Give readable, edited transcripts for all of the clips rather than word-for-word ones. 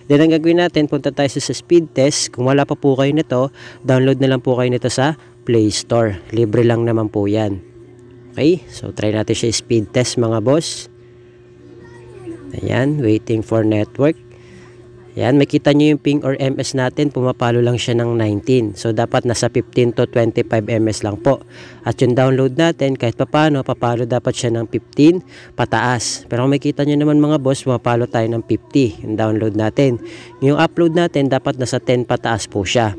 Then ang gagawin natin, punta tayo sa speed test. Kung wala pa po kayo nito, download na lang po kayo nito sa Play Store. Libre lang naman po yan. Okay, so try natin siya speed test mga boss. Ayan, waiting for network. Ayan, makita nyo yung ping or MS natin, pumapalo lang siya ng 19. So dapat nasa 15 to 25 MS lang po. At yung download natin, kahit papano, papalo dapat siya ng 15 pataas. Pero kung makita nyo naman mga boss, pumapalo tayo ng 50 yung download natin. Yung upload natin, dapat nasa 10 pataas po siya.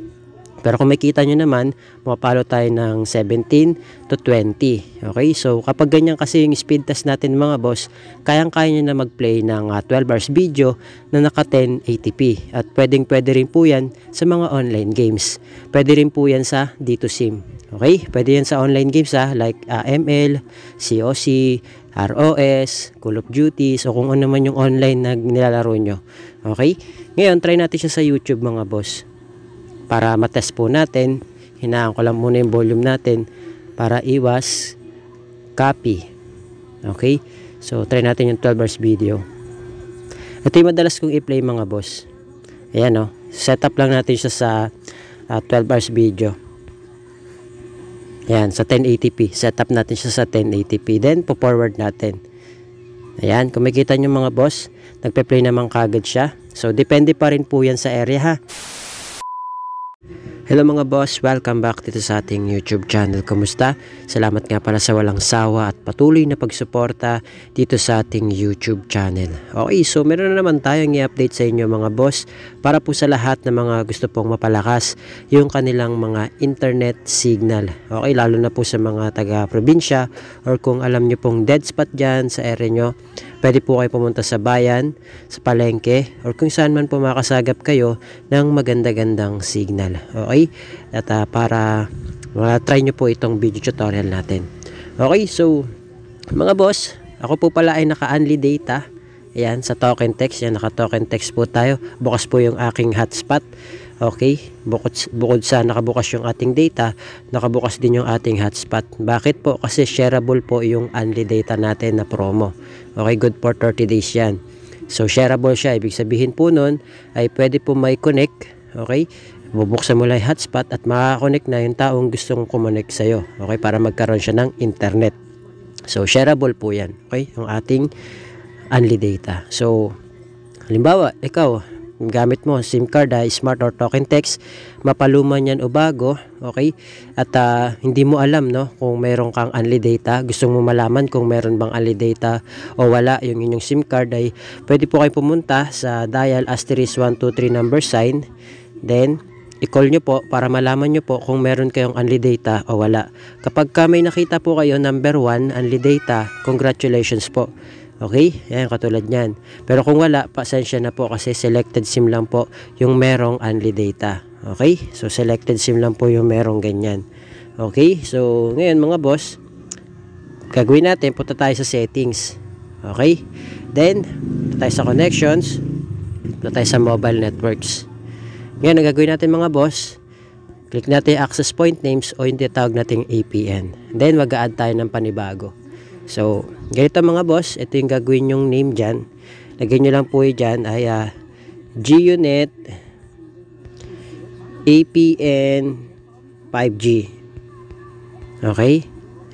Pero kung makita nyo naman, pumapalo tayo ng 17 to 20. Okay, so kapag ganyan kasi yung speed test natin mga boss, kayang-kaya nyo na mag-play ng 12 hours video na naka 1080p. At pwede rin po yan sa mga online games. Pwede rin po yan sa D2Sim. Okay, pwede yan sa online games like ML, COC, ROS, Call of Duty, so kung ano man yung online na nilalaro nyo. Okay, ngayon try natin siya sa YouTube mga boss. Para matest po natin, hinaan ko lang muna yung volume natin para iwas copy. Okay, so try natin yung 12 hours video. Ito yung madalas kong i-play mga boss. Ayan o, setup lang natin siya sa 12 hours video. Ayan, sa 1080p. Setup natin siya sa 1080p. Then, po-forward natin. Ayan, kung makita nyo mga boss, nagpe-play naman kagad siya. So, depende pa rin po yan sa area ha. Hello mga boss, welcome back dito sa ating YouTube channel. Kumusta? Salamat nga pala sa walang sawa at patuloy na pagsuporta dito sa ating YouTube channel. Okay, so meron na naman tayong i-update sa inyo mga boss para po sa lahat ng mga gusto pong mapalakas yung kanilang mga internet signal. Okay, lalo na po sa mga taga-probinsya or kung alam nyo pong dead spot dyan sa area nyo, pwede po kayo pumunta sa bayan, sa palengke, or kung saan man po makasagap kayo ng maganda-gandang signal. Okay? At para try nyo po itong video tutorial natin. Okay, so mga boss, ako po pala ay naka-unli data. Ayan, sa token text. Yan, naka-token text po tayo. Bukas po yung aking hotspot. Okay, bukod sa nakabukas yung ating data, nakabukas din yung ating hotspot. Bakit po? Kasi shareable po yung unli data natin na promo. Okay, good for 30 days yan. So shareable siya, ibig sabihin po nun ay pwede po may connect. Okay, bubuksan mo lang yung hotspot at makakonect na yung taong gustong kumonect sa'yo. Okay, para magkaroon siya ng internet. So shareable po yan. Okay, yung ating unli data. So halimbawa, ikaw gamit mo SIM card, smart or token text, mapaluman yan o bago, okay? At hindi mo alam no kung meron kang unli data, gusto mo malaman kung meron bang unli data o wala yung inyong SIM card, ay pwede po kayo pumunta sa dial *123 number sign, then i-call nyo po para malaman nyo po kung meron kayong unli data o wala. Kapag may nakita po kayo number 1 unli data, congratulations po. Okay, yan katulad nyan. Pero kung wala, pasensya na po kasi selected SIM lang po yung merong unli data. Okay, so selected SIM lang po yung merong ganyan. Okay, so ngayon mga boss, gagawin natin, punta tayo sa settings. Okay, then punta tayo sa connections, punta tayo sa mobile networks. Ngayon, ang gagawin natin mga boss, click natin access point names o yung tinatawag nating APN. Then mag-a-add tayo ng panibago. So, ganito mga boss, ito yung gagawin yung name dyan. Lagyan nyo lang po dyan ay GUNET APN 5G. Okay?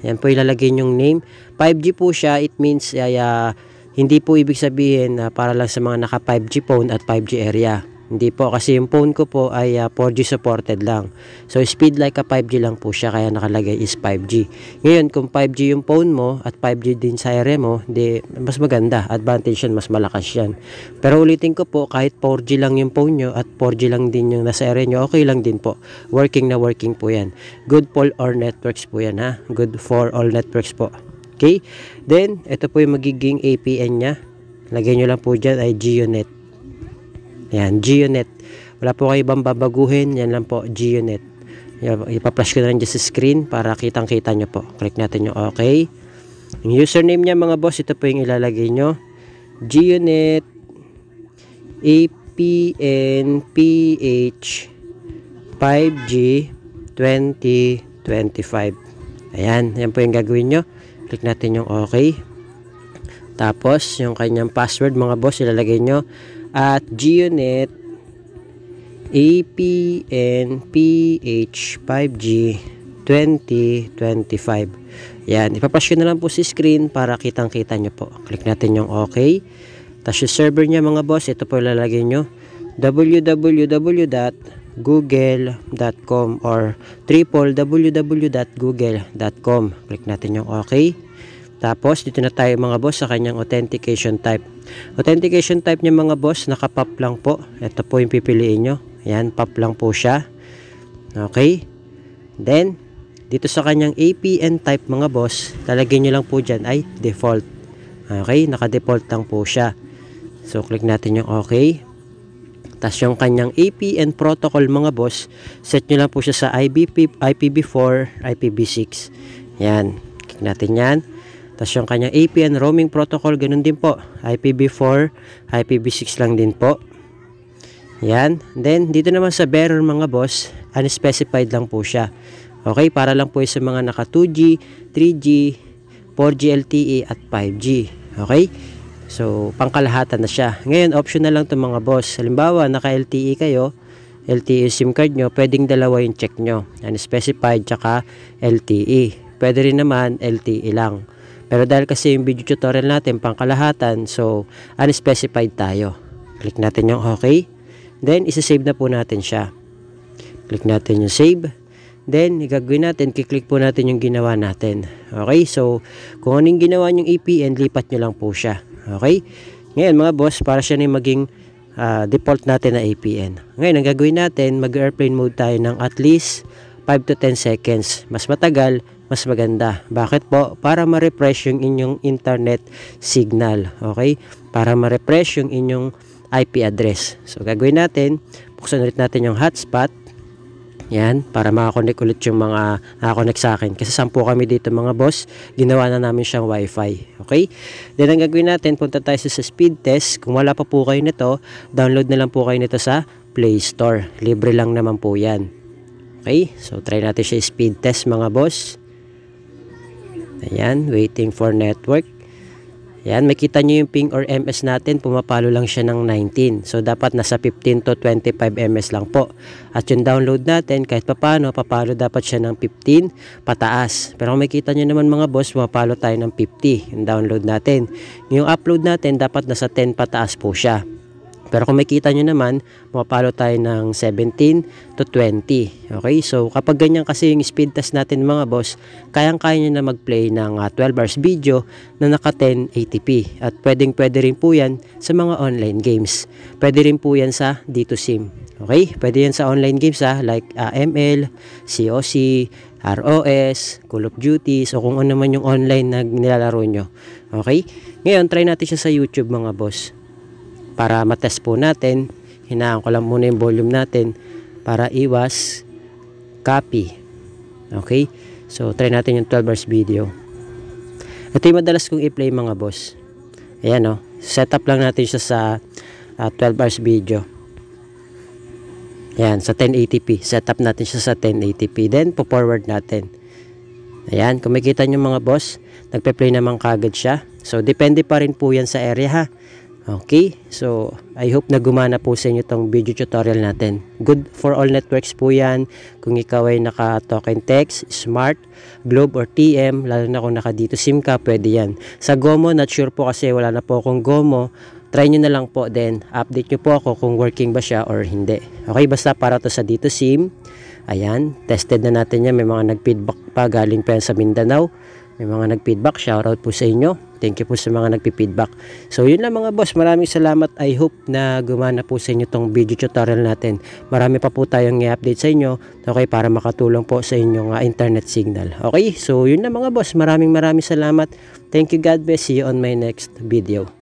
Yan po ilalagay yung name. 5G po siya, it means hindi po ibig sabihin para lang sa mga naka 5G phone at 5G area. Hindi po, kasi yung phone ko po ay 4G supported lang. So, speed like a 5G lang po siya, kaya nakalagay is 5G. Ngayon, kung 5G yung phone mo at 5G din sa area mo, di, mas maganda. Advantage yan, mas malakas yan. Pero ulitin ko po, kahit 4G lang yung phone nyo at 4G lang din yung nasa area nyo, okay lang din po. Working na working po yan. Good for all networks po yan ha. Good for all networks po. Okay? Then, ito po yung magiging APN nya. Lagay nyo lang po dyan ay GUNET. Yan, GUNET. Wala po kayo ibang babaguhin. Yan lang po, GUNET. Ipa-flash ko na rin dyan sa screen para kitang-kita nyo po. Click natin yung OK. Yung username niya mga boss, ito po yung ilalagay nyo. GUNET APN PH 5G 2025. Ayan, yan po yung gagawin nyo. Click natin yung OK. Tapos, yung kanyang password mga boss, ilalagay nyo at GUnit APN PH 5G 2025. Yan, ipapasyo na lang po si screen para kitang-kita nyo po. Click natin yung OK. Tapos yung server niya mga boss, ito po ilalagay nyo, www.google.com or www.google.com. Click natin yung OK. Tapos dito na tayo mga boss sa kanyang authentication type. Authentication type niya mga boss, naka-pop lang po. Ito po yung pipiliin nyo. Yan, pop lang po siya. Okay. Then, dito sa kanyang APN type mga boss, talagyan nyo lang po dyan ay default. Okay, naka-default lang po siya. So, click natin yung OK. Tapos yung kanyang APN protocol mga boss, set nyo lang po siya sa IPv4, IPv6. Yan, click natin yan. Tapos yung kanyang APN roaming protocol, ganun din po. IPv4, IPv6 lang din po. Yan. Then, dito naman sa bearer mga boss, unspecified lang po siya. Okay, para lang po sa mga naka 2G, 3G, 4G LTE at 5G. Okay? So, pangkalahatan na siya. Ngayon, optional lang ito mga boss. Halimbawa, naka LTE kayo, LTE SIM card nyo, pwedeng dalawa yung check nyo. Unspecified tsaka LTE. Pwede rin naman LTE lang. Pero dahil kasi yung video tutorial natin pangkalahatan, so unspecified tayo. Click natin yung OK. Then, isa-save na po natin siya. Click natin yung save. Then, gagawin natin, kiklik po natin yung ginawa natin. Okay, so, kung anong ginawa yung APN, lipat nyo lang po siya. Okay? Ngayon, mga boss, para siya na maging default natin na APN. Ngayon, ang gagawin natin, mag-airplane mode tayo ng at least 5 to 10 seconds. Mas matagal, mas maganda. Bakit po? Para ma-refresh yung inyong internet signal. Okay? Para ma-refresh yung inyong IP address. So, gagawin natin, buksan ulit natin yung hotspot. Yan, para makakonect ulit yung mga nakakonect sa akin. Kasi 10 kami dito mga boss, ginawa na namin siyang wifi. Okay? Then, ang gagawin natin, punta tayo sa speed test. Kung wala pa po kayo nito, download na lang po kayo nito sa Play Store. Libre lang naman po yan. Okay? So, try natin siya speed test mga boss. Ayan, waiting for network. Yan, makita nyo yung ping or MS natin, pumapalo lang siya ng 19. So, dapat nasa 15 to 25 MS lang po. At yung download natin, kahit papano, papalo dapat siya ng 15 pataas. Pero kung makita nyo naman mga boss, pumapalo tayo ng 50 yung download natin. Yung upload natin, dapat nasa 10 pataas po siya. Pero kung makita nyo naman, pumapalo tayo ng 17 to 20. Okay, so kapag ganyan kasi yung speed test natin mga boss, kayang-kaya nyo na mag-play ng 12 hours video na naka 1080p. At pwedeng-pwede rin po yan sa mga online games. Pwede rin po yan sa D2SIM. Okay, pwede yan sa online games like ML, COC, ROS, Call of Duty, so kung ano man yung online na nilalaro nyo. Okay, ngayon try natin siya sa YouTube mga boss. Para matest po natin, hinaan ko lang muna yung volume natin para iwas copy. Okay? So, try natin yung 12 hours video. Ito yung madalas kong i-play mga boss. Ayan o. Setup lang natin siya sa 12 hours video. Ayan, sa 1080p. Setup natin siya sa 1080p. Then, po-forward natin. Ayan, kung makita nyo mga boss, nagpe-play naman kagad siya. So, depende pa rin po yan sa area ha. Okay, so I hope na gumana po sa inyo itong video tutorial natin. Good for all networks po yan. Kung ikaw ay naka token text, smart, globe or TM, lalo na kung naka dito SIM ka, pwede yan. Sa GOMO, not sure po kasi wala na po akong GOMO. Try nyo na lang po din. Update nyo po ako kung working ba siya or hindi. Okay, basta para to sa dito SIM. Ayan, tested na natin yan. May mga nag-feedback pa, galing pa yan sa Mindanao. May mga nag-feedback, shoutout po sa inyo. Thank you po sa mga nagpi-feedback. So yun lang mga boss, maraming salamat. I hope na gumana po sa inyo tong video tutorial natin. Marami pa po tayong i-update sa inyo, okay, para makatulong po sa inyong internet signal. Okay, so yun lang mga boss, maraming salamat. Thank you, God bless. See you on my next video.